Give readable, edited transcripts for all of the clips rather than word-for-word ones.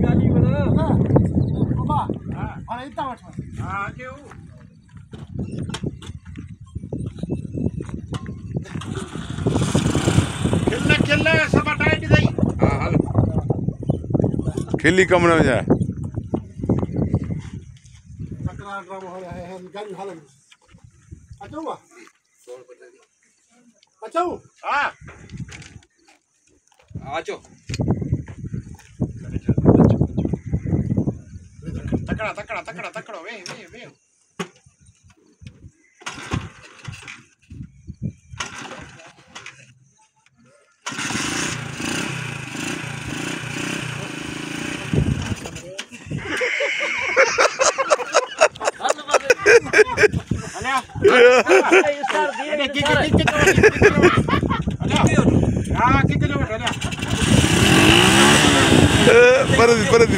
गाली बना हां बाबा हां इतना वठ हां क्यों खेलना सब टाइट दई हां हाल खेली कम न जाए तकरार ड्रामा हो रहा है गाड़ी हाल अच्छा हुआ अच्छा हां आजो तकड़ा वे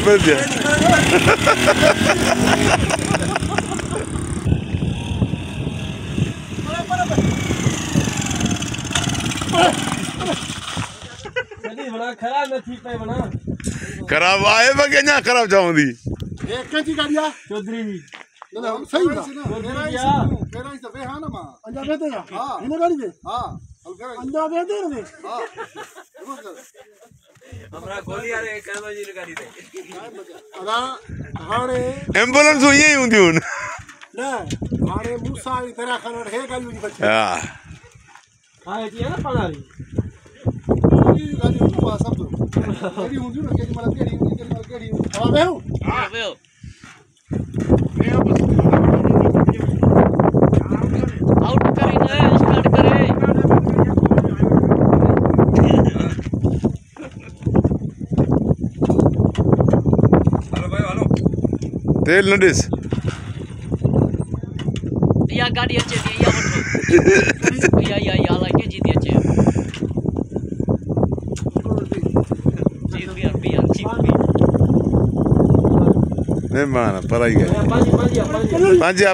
Perdi. खराब न थी पे बना खराब आए बगे ना खराब जाऊंदी एक कैसी गाड़िया चौधरी जी ना सही ना मेरा ही सब है ना मां अंजा बेते ना हां इन गाड़ी में हां अंजा बेते रे हां हमरा गोली आ रे करवा जी गाड़ी दे अदा हाणे एम्बुलेंस हुई ही हुंदी हुन ना हाणे मूसा ई तरह खन हे गाड़ी जी बची हां हां जी है ना पणारी गाड़ी को सब दो गाड़ी हुंदी ना केडी मला केडी हवा में हूं हां वेओ आउट करे ना स्टार्ट करे तेल न डिस या गाड़ी अचे थी या वठो या लाइक जी थी अचे नहीं माना पराई गए पांजिया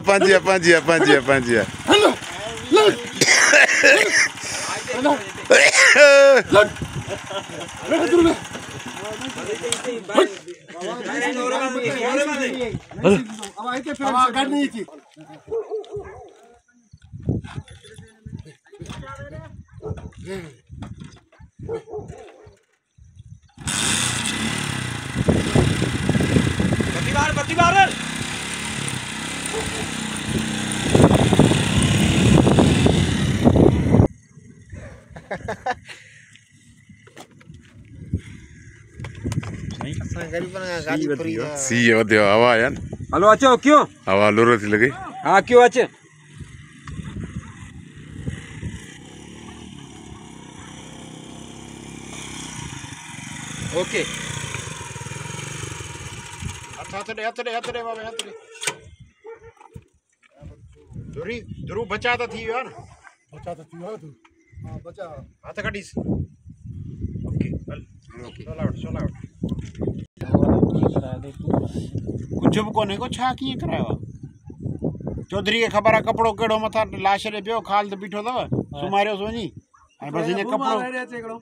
अब आई के फिर गाड़ी नहीं थी प्रतिबार सी वधियो हवा यान हलो अचो क्यों हवा लोरो थी लगी हां क्यों अचे ओके हाथ दे बाबा हाथ दे दूरी बचा तो थी यार बचा तो थी तू हां बचा हाथ काटीस ओके चल आउट कुछ भी कोने को छा की करावा चौधरी के खबर कपड़ो केड़ो मथा लाश रे पियो खाल तो बीठो दव सुमारियो सोनी आ बस इने कपड़ो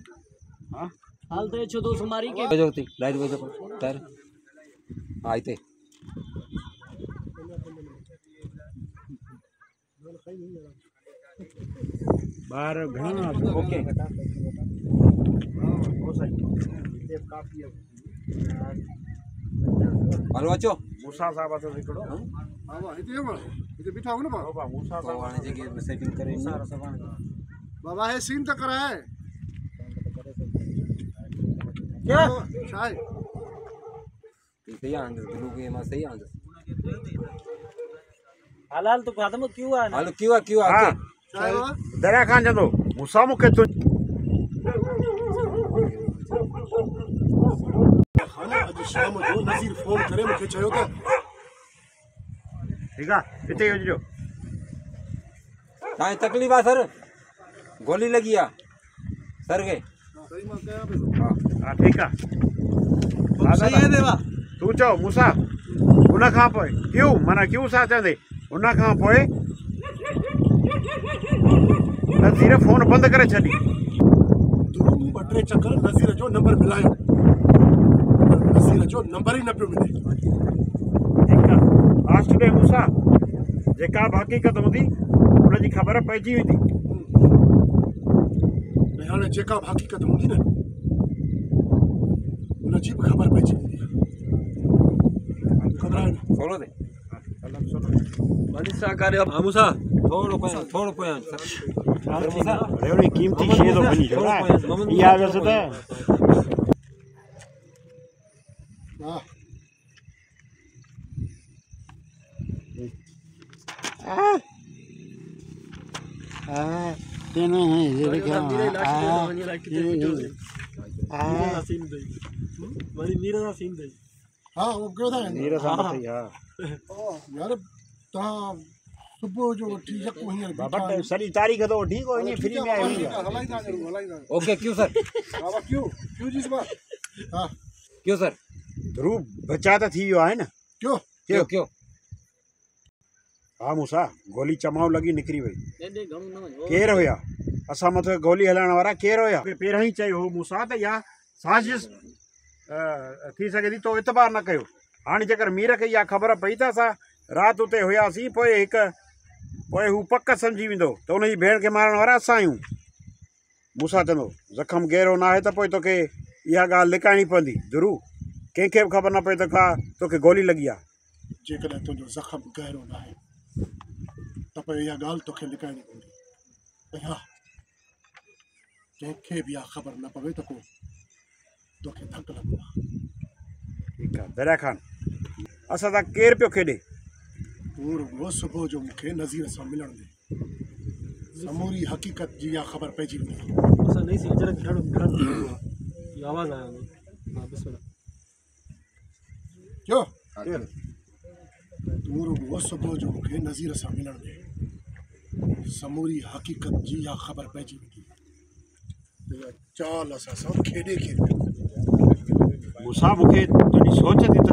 हां हाल तो छो दो सुमारी के बजोती लाइट बजो तार आइते बाहर घणा ओके हलो अचो मूसा साहब तो हिकड़ो हां इते बिठा हो ना बाबा मूसा साहब वाने जगह सेटिंग करे बाबा है सीन तो करा है क्या शाय सही आंदर दिलू के मा सही आंदर हालाल तो खत्म क्यों आ हलो क्यों आ दरा खान जंदो मूसा मुके तो खाना आज शाम जो नजीर फोन करे मुके चयो त ठीक है इते जो काई तकलीफ आ सर गोली लगी आ सर के सही में कया पे हां ठीक है सही है देवा तू चो मूसा उना खां पोए क्यों माना क्यों सा चंदे उना खां पोए नजीर फोन बंद करे छडी दू बटरे चक्कर नजीर जो नंबर मिलायो नजीर जो नंबर ही न पियो मिले। आज टुडे मूसा जेका बि हक़ीक़त हूंदी उनजी ख़बर पइजी वेंदी। ऐं हाणे जेका बि हक़ीक़त हूंदी न उनजी बि ख़बर पइजी वेंदी। ख़बर आहे न? सोलो दे मनीषा करे मूसा थोड़ो पोयां रेवड़ी कीमती शइ थो बनी छो ना इहा वैसे त हा तेने है ये देखो हा उहो कयो था नीर सां मथे हा यार तव्हां सुबुह जो वठी यको हींअर बाबा सॼी तारीख़ तो ठीक हो इन फ्री में आयो हलाईंदा हलाईंदा ओके क्यों सर बाबा क्यों जी सभा हा क्यों सर ध्रुव बचा त थी वियो आहे न क्यों क्यों हा मूसा गोली चमाव लगी निकिरी वई एॾे घणो न वञो केर हुया असां मथे गोली हलाइण वारा केर हुया पहिरियों ई चयो हो मूसा त या साज़िश थी सघे थी तो इतबार न कयो हाणे जेकर मीर खे इहा ख़बर पई त असां राति उते हुयासीं पोइ हू पक सम्झी वेंदो त उनजी भेण खे मारण वारा असां आहियूं मूसा चवंदो ज़ख़्म गहरो न आहे त पोइ तोखे इहा ॻाल्हि लिकाइणी पवंदी ध्रुव कंहिंखे बि ख़बर न पए त का तोखे गोली लॻी आहे जेकॾहिं तुंहिंजो ज़ख़्म गहरो न आहे त पोइ इहा ॻाल्हि तोखे लिकाइणी पवंदी ऐं हा कंहिंखे बि इहा ख़बर न पवे त को तोखे धकु लॻो आहे ठीकु आहे दरिया ख़ान असां सां केरु पियो खेॾे तूं रुॻो सुबुह जो मूंखे नज़ीर सां मिलण ॾे समूरी हक़ीक़त जी इहा ख़बर पइजी वेंदी जो तूं रुॻो सुबुह जो मूंखे नज़ीर सां मिलण ॾे समूरी हक़ीक़त जी इहा ख़बर पइजी वेंदी त इहा चाल असां सां खेॾे खेॾे मूसा मूंखे तुंहिंजी सोच थी त